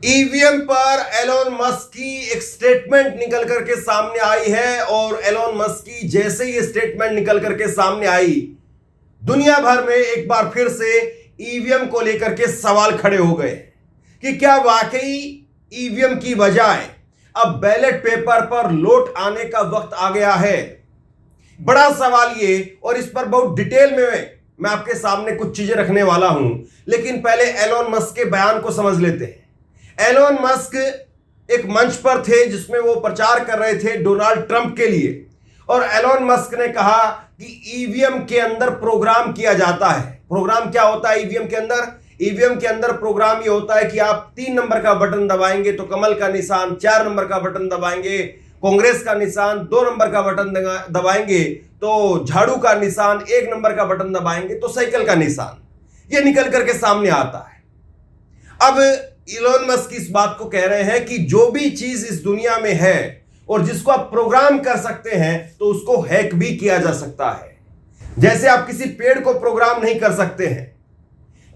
EVM पर Elon Musk की एक स्टेटमेंट निकल करके सामने आई है और एलोन मस्क की जैसे ही स्टेटमेंट निकल करके सामने आई, दुनिया भर में एक बार फिर से ईवीएम को लेकर के सवाल खड़े हो गए कि क्या वाकई ईवीएम की बजाय अब बैलेट पेपर पर वोट आने का वक्त आ गया है। बड़ा सवाल ये, और इस पर बहुत डिटेल में मैं आपके सामने कुछ चीजें रखने वाला हूं, लेकिन पहले एलोन मस्क के बयान को समझ लेते हैं। एलोन मस्क एक मंच पर थे जिसमें वो प्रचार कर रहे थे डोनाल्ड ट्रंप के लिए, और एलोन मस्क ने कहा कि ईवीएम के अंदर प्रोग्राम किया जाता है। प्रोग्राम क्या होता है ईवीएम के अंदर? ईवीएम के अंदर प्रोग्राम ये होता है कि आप 3 नंबर का बटन दबाएंगे तो कमल का निशान, 4 नंबर का बटन दबाएंगे कांग्रेस का निशान, 2 नंबर का बटन दबाएंगे तो झाड़ू का निशान, 1 नंबर का बटन दबाएंगे तो साइकिल का निशान, ये निकल करके सामने आता है। अब एलोन मस्क इस बात को कह रहे हैं कि जो भी चीज इस दुनिया में है और जिसको आप प्रोग्राम कर सकते हैं तो उसको हैक भी किया जा सकता है। जैसे आप किसी पेड़ को प्रोग्राम नहीं कर सकते हैं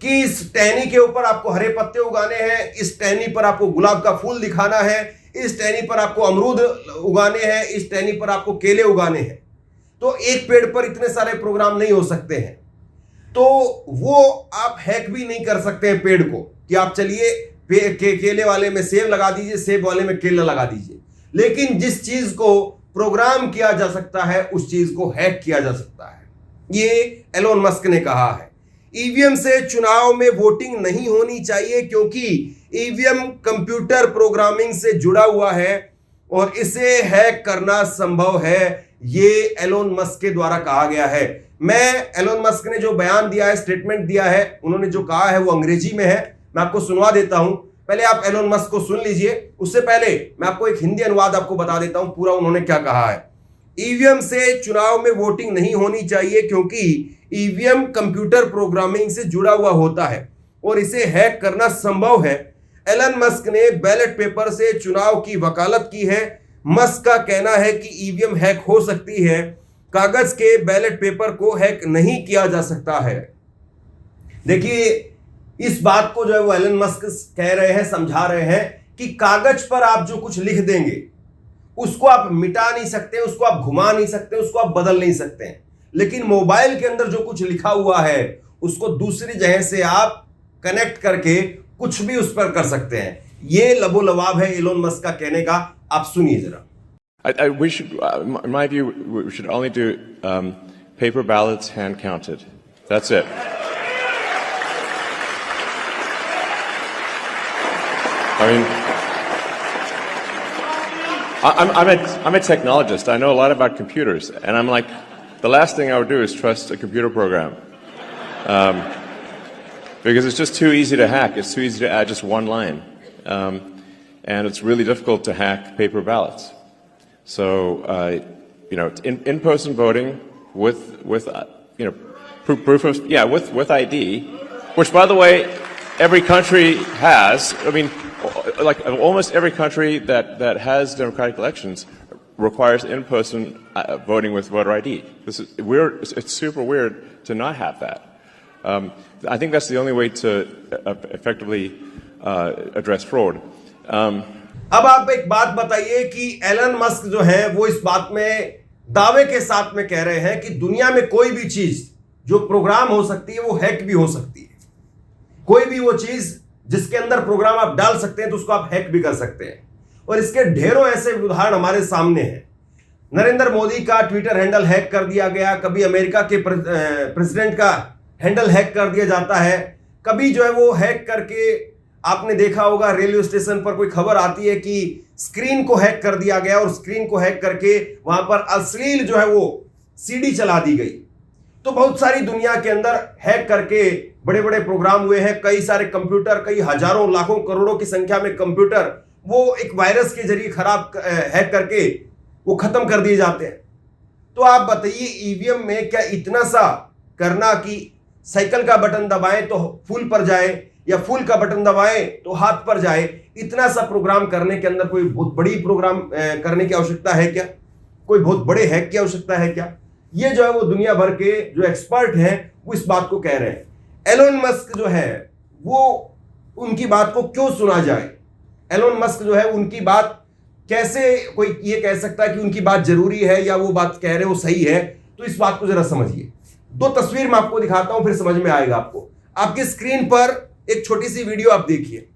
कि इस टहनी के ऊपर आपको हरे पत्ते उगाने हैं, इस टहनी पर आपको गुलाब का फूल दिखाना है, इस टहनी पर आपको अमरूद उगाने हैं, इस टहनी पर आपको केले उगाने हैं। तो एक पेड़ पर इतने सारे प्रोग्राम नहीं हो सकते हैं। तो वो आप हैक भी नहीं कर सकते हैं पेड़ को कि आप चलिए केले वाले में सेब लगा दीजिए, सेब वाले में केला लगा दीजिए। लेकिन जिस चीज को प्रोग्राम किया जा सकता है उस चीज को हैक किया जा सकता है, ये एलोन मस्क ने कहा है। ईवीएम से चुनाव में वोटिंग नहीं होनी चाहिए क्योंकि ईवीएम कंप्यूटर प्रोग्रामिंग से जुड़ा हुआ है और इसे हैक करना संभव है, ये एलोन मस्क के द्वारा कहा गया है। मैं एलोन मस्क ने जो बयान दिया है, स्टेटमेंट दिया है, उन्होंने जो कहा है वो अंग्रेजी में है। मैं आपको सुनवा देता हूं, पहले आप एलोन मस्क को सुन लीजिए। उससे पहले मैं आपको एक हिंदी अनुवाद आपको बता देता हूं पूरा उन्होंने क्या कहा है। ईवीएम से चुनाव में वोटिंग नहीं होनी चाहिए क्योंकि ईवीएम कंप्यूटर प्रोग्रामिंग से जुड़ा हुआ होता है और इसे हैक करना संभव है। एलन मस्क ने बैलेट पेपर से चुनाव की वकालत की है। मस्क का कहना है कि ईवीएम हैक हो सकती है, कागज के बैलेट पेपर को हैक नहीं किया जा सकता है। देखिए, इस बात को जो है वो एलन मस्क कह रहे हैं, समझा रहे हैं कि कागज पर आप जो कुछ लिख देंगे उसको आप मिटा नहीं सकते, उसको आप घुमा नहीं सकते, उसको आप बदल नहीं सकते हैं। लेकिन मोबाइल के अंदर जो कुछ लिखा हुआ है उसको दूसरी जगह से आप कनेक्ट करके कुछ भी उस पर कर सकते हैं। ये लबोलवाब है एलोन मस्क का कहने का। आप सुनिए जरा। We should, in my view, we should only do paper ballots hand counted. That's it. I mean, I'm a technologist. I know a lot about computers, and I'm like, the last thing I would do is trust a computer program, because it's just too easy to hack. It's too easy to add just one line, and it's really difficult to hack paper ballots. So, in-person voting with proof of with ID, which by the way, every country has. I mean, like almost every country that has democratic elections requires in-person voting with voter ID. This is weird. It's super weird to not have that. I think that's the only way to effectively address fraud. अब आप एक बात बताइए कि Elon Musk जो है वो इस बात में दावे के साथ में कह रहे हैं कि दुनिया में कोई भी चीज जो प्रोग्राम हो सकती है वो हैक भी हो सकती है। कोई भी वो चीज जिसके अंदर प्रोग्राम आप डाल सकते हैं तो उसको आप हैक भी कर सकते हैं, और इसके ढेरों ऐसे उदाहरण हमारे सामने हैं। नरेंद्र मोदी का ट्विटर हैंडल हैक कर दिया गया, कभी अमेरिका के प्रेसिडेंट का हैंडल हैक कर दिया जाता है, कभी जो है वो हैक करके आपने देखा होगा रेलवे स्टेशन पर कोई खबर आती है कि स्क्रीन को हैक कर दिया गया और स्क्रीन को हैक करके वहां पर अश्लील जो है वो सीडी चला दी गई। तो बहुत सारी दुनिया के अंदर हैक करके बड़े बड़े प्रोग्राम हुए हैं। कई सारे कंप्यूटर, कई हजारों लाखों करोड़ों की संख्या में कंप्यूटर वो एक वायरस के जरिए खराब हैक करके वो खत्म कर दिए जाते हैं। तो आप बताइए, ईवीएम में क्या इतना सा करना कि साइकिल का बटन दबाएं तो फूल पर जाए या फूल का बटन दबाएं तो हाथ पर जाए, इतना सा प्रोग्राम करने के अंदर कोई बहुत बड़ी प्रोग्राम करने की आवश्यकता है क्या? कोई बहुत बड़े हैक की आवश्यकता है क्या? ये जो है वो दुनिया भर के जो एक्सपर्ट हैं वो इस बात को कह रहे हैं। एलोन मस्क जो है वो उनकी बात को क्यों सुना जाए? एलोन मस्क जो है उनकी बात कैसे कोई ये कह सकता है कि उनकी बात जरूरी है या वो बात कह रहे हो सही है? तो इस बात को जरा समझिए। दो तस्वीर मैं आपको दिखाता हूं, फिर समझ में आएगा आपको। आपकी स्क्रीन पर एक छोटी सी वीडियो आप देखिए।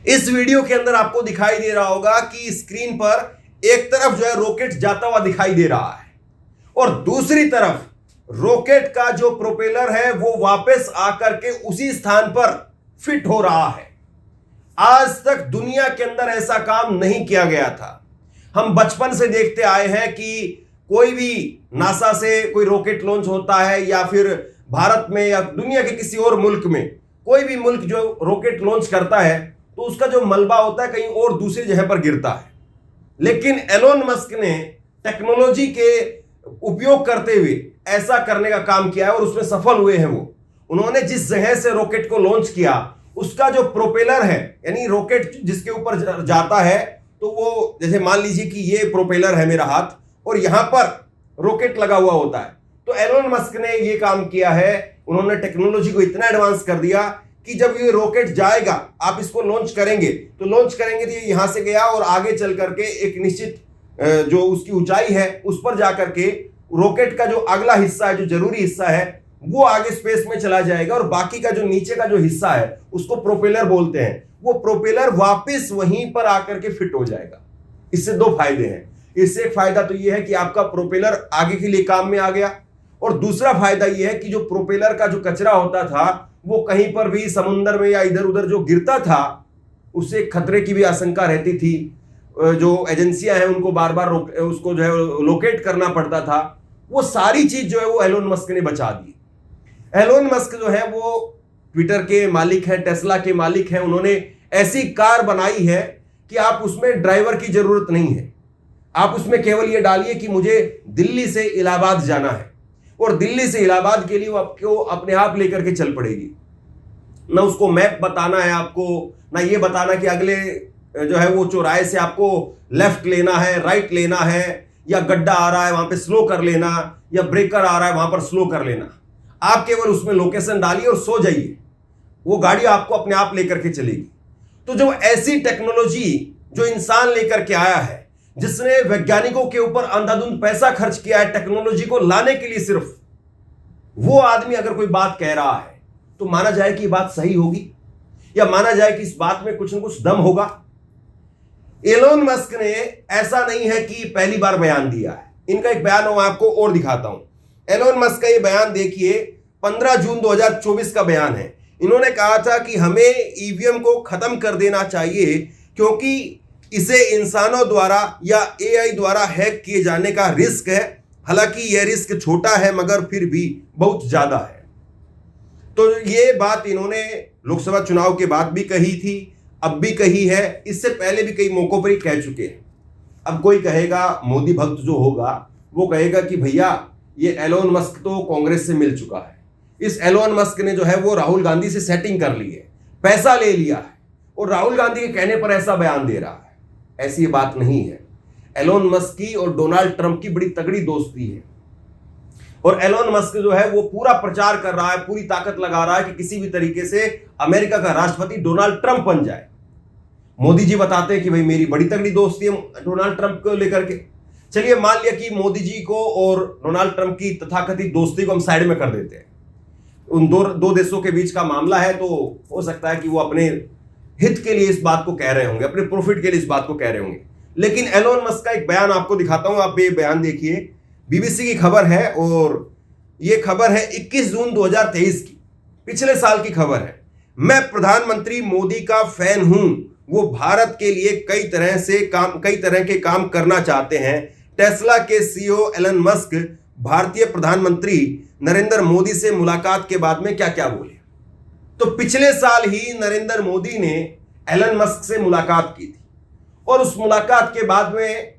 इस वीडियो के अंदर आपको दिखाई दे रहा होगा कि स्क्रीन पर एक तरफ जो है रॉकेट जाता हुआ दिखाई दे रहा है और दूसरी तरफ रॉकेट का जो प्रोपेलर है वो वापस आकर के उसी स्थान पर फिट हो रहा है। आज तक दुनिया के अंदर ऐसा काम नहीं किया गया था। हम बचपन से देखते आए हैं कि कोई भी नासा से कोई रॉकेट लॉन्च होता है या फिर भारत में या दुनिया के किसी और मुल्क में कोई भी मुल्क जो रॉकेट लॉन्च करता है तो उसका जो मलबा होता है कहीं और दूसरी जगह पर गिरता है। लेकिन एलोन मस्क ने टेक्नोलॉजी के उपयोग करते हुए ऐसा करने का काम किया है और उसमें सफल हुए हैं। वो उन्होंने जिस जगह से रॉकेट को लॉन्च किया उसका जो प्रोपेलर है, यानी रॉकेट जिसके ऊपर जाता है, तो वो जैसे मान लीजिए कि ये प्रोपेलर है मेरा हाथ और यहां पर रॉकेट लगा हुआ होता है। तो एलोन मस्क ने ये काम किया है, उन्होंने टेक्नोलॉजी को इतना एडवांस कर दिया कि जब ये रॉकेट जाएगा, आप इसको लॉन्च करेंगे तो ये यहां से गया और आगे चल करके एक निश्चित जो उसकी ऊंचाई है उस पर जाकर के रॉकेट का जो अगला हिस्सा है, जो जरूरी हिस्सा है, वो आगे स्पेस में चला जाएगा और बाकी का जो नीचे का जो हिस्सा है उसको प्रोपेलर बोलते हैं। वो प्रोपेलर वापस वहीं पर आकर के फिट हो जाएगा। इससे दो फायदे हैं। इससे एक फायदा तो ये है कि आपका प्रोपेलर आगे के लिए काम में आ गया और दूसरा फायदा ये है कि जो प्रोपेलर का जो कचरा होता था वो कहीं पर भी समुद्र में या इधर उधर जो गिरता था उससे खतरे की भी आशंका रहती थी। जो एजेंसियां हैं उनको बार बार उसको जो है लोकेट करना पड़ता था। वो सारी चीज जो है वो एलोन मस्क ने बचा दी। एलोन मस्क जो है वो ट्विटर के मालिक हैं, टेस्ला के मालिक हैं। उन्होंने ऐसी कार बनाई है कि आप उसमें ड्राइवर की जरूरत नहीं है। आप उसमें केवल ये डालिए कि मुझे दिल्ली से इलाहाबाद जाना है और दिल्ली से इलाहाबाद के लिए वो आपको अपने आप लेकर के चल पड़ेगी। ना उसको मैप बताना है आपको, ना ये बताना कि अगले जो है वो चौराहे से आपको लेफ्ट लेना है, राइट लेना है, या गड्ढा आ रहा है वहां पे स्लो कर लेना, या ब्रेकर आ रहा है वहां पर स्लो कर लेना। आप केवल उसमें लोकेशन डालिए और सो जाइए, वो गाड़ी आपको अपने आप लेकर के चलेगी। तो जो ऐसी टेक्नोलॉजी जो इंसान लेकर के आया है, जिसने वैज्ञानिकों के ऊपर अंधाधुंध पैसा खर्च किया है टेक्नोलॉजी को लाने के लिए, सिर्फ वो आदमी अगर कोई बात कह रहा है तो माना जाए कि बात सही होगी या माना जाए कि इस बात में कुछ न कुछ दम होगा। एलोन मस्क ने ऐसा नहीं है कि पहली बार बयान दिया है। इनका एक बयान मैं आपको और दिखाता हूं। एलोन मस्क का ये बयान देखिए, 15 जून 2024 का बयान है। इन्होंने कहा था कि हमें ईवीएम को खत्म कर देना चाहिए क्योंकि इसे इंसानों द्वारा या एआई द्वारा हैक किए जाने का रिस्क है। हालांकि यह रिस्क छोटा है मगर फिर भी बहुत ज्यादा है। तो ये बात इन्होंने लोकसभा चुनाव के बाद भी कही थी, अब भी कही है, इससे पहले भी कई मौकों पर ही कह चुके हैं। अब कोई कहेगा, मोदी भक्त जो होगा वो कहेगा कि भैया ये एलोन मस्क तो कांग्रेस से मिल चुका है। इस एलोन मस्क ने जो है वो राहुल गांधी से सेटिंग कर ली है, पैसा ले लिया है और राहुल गांधी के कहने पर ऐसा बयान दे रहा है। ऐसी बात नहीं है। एलोन मस्क की और डोनाल्ड ट्रंप की बड़ी तगड़ी दोस्ती है और एलोन मस्क जो है वो पूरा प्रचार कर रहा है, पूरी ताकत लगा रहा है कि किसी भी तरीके से अमेरिका का राष्ट्रपति डोनाल्ड ट्रंप बन जाए। मोदी जी बताते हैं कि भाई मेरी बड़ी तगड़ी दोस्ती है डोनाल्ड ट्रंप को लेकर के। चलिए मान लिया कि मोदी जी को और डोनाल्ड ट्रंप की तथाकथित दोस्ती को हम साइड में कर देते हैं। उन दो देशों के बीच का मामला है, तो हो सकता है कि वो अपने हित के लिए इस बात को कह रहे होंगे, अपने प्रॉफिट के लिए इस बात को कह रहे होंगे। लेकिन एलोन मस्क का एक बयान आपको दिखाता हूं, आप ये बयान देखिए। बीबीसी की खबर है और ये खबर है 21 जून 2023 की, पिछले साल की खबर है। मैं प्रधानमंत्री मोदी का फैन हूं, वो भारत के लिए कई तरह के काम करना चाहते हैं। टेस्ला के सीईओ एलन मस्क भारतीय प्रधानमंत्री नरेंद्र मोदी से मुलाकात के बाद में क्या क्या बोले। तो पिछले साल ही नरेंद्र मोदी ने एलन मस्क से मुलाकात की थी और उस मुलाकात के बाद में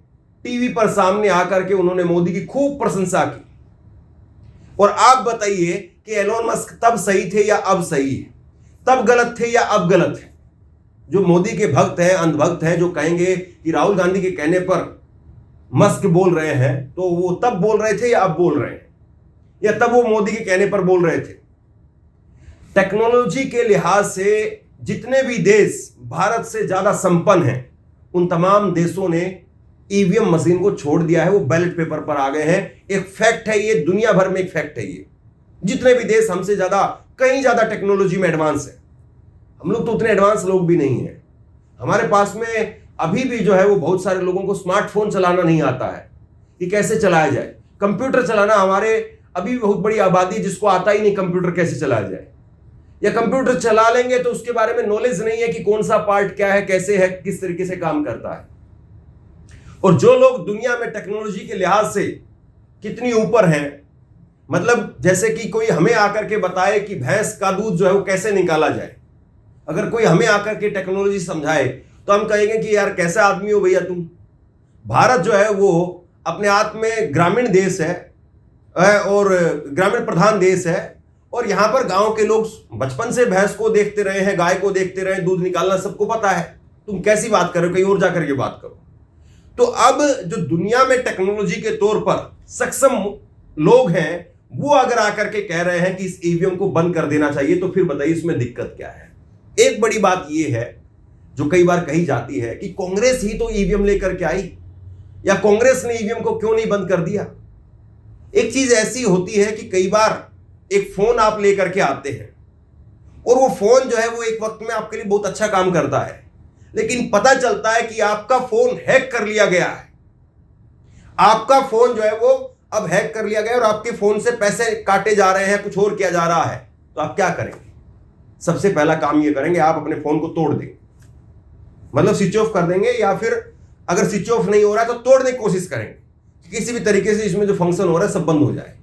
टीवी पर सामने आकर के उन्होंने मोदी की खूब प्रशंसा की। और आप बताइए कि एलोन मस्क तब सही थे या अब सही है, तब गलत थे या अब गलत है। जो मोदी के भक्त हैं, अंधभक्त हैं, जो कहेंगे कि राहुल गांधी के कहने पर मस्क बोल रहे हैं, तो वो तब बोल रहे थे या अब बोल रहे हैं, या तब वो मोदी के कहने पर बोल रहे थे। टेक्नोलॉजी के लिहाज से जितने भी देश भारत से ज्यादा संपन्न हैं, उन तमाम देशों ने ईवीएम मशीन को छोड़ दिया है, वो बैलेट पेपर पर आ गए हैं। एक फैक्ट है ये, दुनिया भर में एक फैक्ट है ये। जितने भी देश हमसे ज्यादा, कहीं ज्यादा टेक्नोलॉजी में एडवांस है, हम लोग तो उतने एडवांस लोग भी नहीं है। हमारे पास में अभी भी जो है वो बहुत सारे लोगों को स्मार्टफोन चलाना नहीं आता है कि कैसे चलाया जाए। कंप्यूटर चलाना हमारे अभी भी बहुत बड़ी आबादी है जिसको आता ही नहीं कंप्यूटर कैसे चलाया जाए, या कंप्यूटर चला लेंगे तो उसके बारे में नॉलेज नहीं है कि कौन सा पार्ट क्या है, कैसे है, किस तरीके से काम करता है। और जो लोग दुनिया में टेक्नोलॉजी के लिहाज से कितनी ऊपर हैं, मतलब जैसे कि कोई हमें आकर के बताए कि भैंस का दूध जो है वो कैसे निकाला जाए, अगर कोई हमें आकर के टेक्नोलॉजी समझाए तो हम कहेंगे कि यार कैसा आदमी हो भैया तुम। भारत जो है वो अपने आप में ग्रामीण देश है और ग्रामीण प्रधान देश है, और यहां पर गांव के लोग बचपन से भैंस को देखते रहे हैं, गाय को देखते रहे, दूध निकालना सबको पता है। तुम कैसी बात कर रहे हो, कहीं और जाकर के बात करो। तो अब जो दुनिया में टेक्नोलॉजी के तौर पर सक्षम लोग हैं, वो अगर आकर के कह रहे हैं कि इस ईवीएम को बंद कर देना चाहिए, तो फिर बताइए इसमें दिक्कत क्या है। एक बड़ी बात यह है जो कई बार कही जाती है कि कांग्रेस ही तो ईवीएम लेकर के आई, या कांग्रेस ने ईवीएम को क्यों नहीं बंद कर दिया। एक चीज ऐसी होती है कि कई बार एक फोन आप लेकर के आते हैं और वो फोन जो है वो एक वक्त में आपके लिए बहुत अच्छा काम करता है, लेकिन पता चलता है कि आपका फोन हैक कर लिया गया है। आपका फोन जो है वो अब हैक कर लिया गया और आपके फोन से पैसे काटे जा रहे हैं, कुछ और किया जा रहा है, तो आप क्या करेंगे? सबसे पहला काम ये करेंगे, आप अपने फोन को तोड़ देंगे, मतलब स्विच ऑफ कर देंगे, या फिर अगर स्विच ऑफ नहीं हो रहा है तो तोड़ने की कोशिश करेंगे कि किसी भी तरीके से इसमें जो फंक्शन हो रहा है सब बंद हो जाए।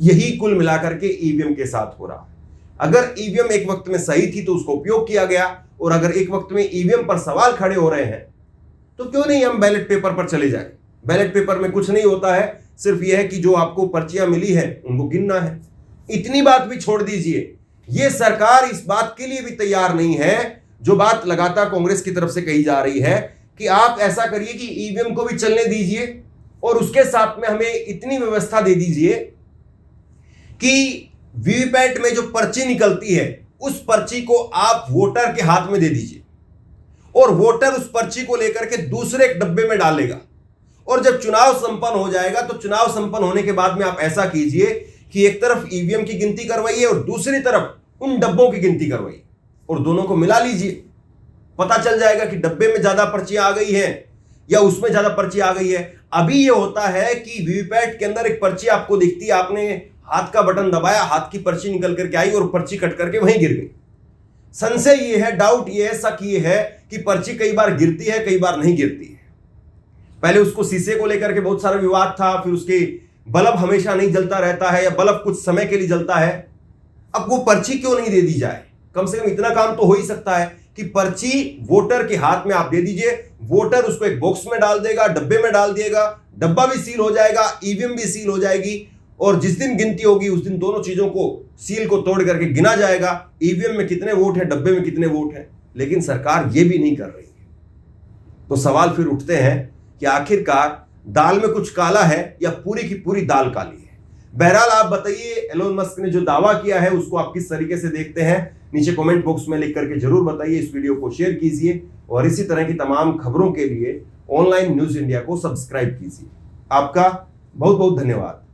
यही कुल मिलाकर के ईवीएम के साथ हो रहा है। अगर ईवीएम एक वक्त में सही थी तो उसको उपयोग किया गया, और अगर एक वक्त में ईवीएम पर सवाल खड़े हो रहे हैं तो क्यों नहीं हम बैलेट पेपर पर चले जाए। बैलेट पेपर में कुछ नहीं होता है, सिर्फ यह है कि जो आपको पर्चियां मिली है उनको गिनना है। इतनी बात भी छोड़ दीजिए, यह सरकार इस बात के लिए भी तैयार नहीं है, जो बात लगातार कांग्रेस की तरफ से कही जा रही है कि आप ऐसा करिए कि ईवीएम को भी चलने दीजिए और उसके साथ में हमें इतनी व्यवस्था दे दीजिए कि वीवीपैट में जो पर्ची निकलती है उस पर्ची को आप वोटर के हाथ में दे दीजिए, और वोटर उस पर्ची को लेकर के दूसरे एक डब्बे में डालेगा, और जब चुनाव संपन्न हो जाएगा तो चुनाव संपन्न होने के बाद में आप ऐसा कीजिए कि एक तरफ ईवीएम की गिनती करवाइए और दूसरी तरफ उन डब्बों की गिनती करवाइए, और दोनों को मिला लीजिए। पता चल जाएगा कि डब्बे में ज्यादा पर्चियां आ गई हैं या उसमें ज्यादा पर्ची आ गई है। अभी ये होता है कि वीवीपैट के अंदर एक पर्ची आपको दिखती है, आपने हाथ का बटन दबाया, हाथ की पर्ची निकल करके आई और पर्ची कट करके वहीं गिर गई। संशय ये है, डाउट ये है, शक ये है कि पर्ची कई बार गिरती है, कई बार नहीं गिरती है। पहले उसको शीशे को लेकर के बहुत सारा विवाद था, फिर उसके बल्ब हमेशा नहीं जलता रहता है या बल्ब कुछ समय के लिए जलता है। अब वो पर्ची क्यों नहीं दे दी जाए? कम से कम इतना काम तो हो ही सकता है कि पर्ची वोटर के हाथ में आप दे दीजिए, वोटर उसको एक बॉक्स में डाल देगा, डब्बे में डाल देगा, डब्बा भी सील हो जाएगा, ईवीएम भी सील हो जाएगी, और जिस दिन गिनती होगी उस दिन दोनों चीजों को, सील को तोड़ करके गिना जाएगा, ईवीएम में कितने वोट हैं, डब्बे में कितने वोट हैं। लेकिन सरकार ये भी नहीं कर रही है। तो सवाल फिर उठते हैं कि आखिरकार दाल में कुछ काला है या पूरी की पूरी दाल काली है। बहरहाल आप बताइए, एलोन मस्क ने जो दावा किया है उसको आप किस तरीके से देखते हैं? नीचे कमेंट बॉक्स में लिख करके जरूर बताइए। इस वीडियो को शेयर कीजिए और इसी तरह की तमाम खबरों के लिए ऑनलाइन न्यूज इंडिया को सब्सक्राइब कीजिए। आपका बहुत बहुत धन्यवाद।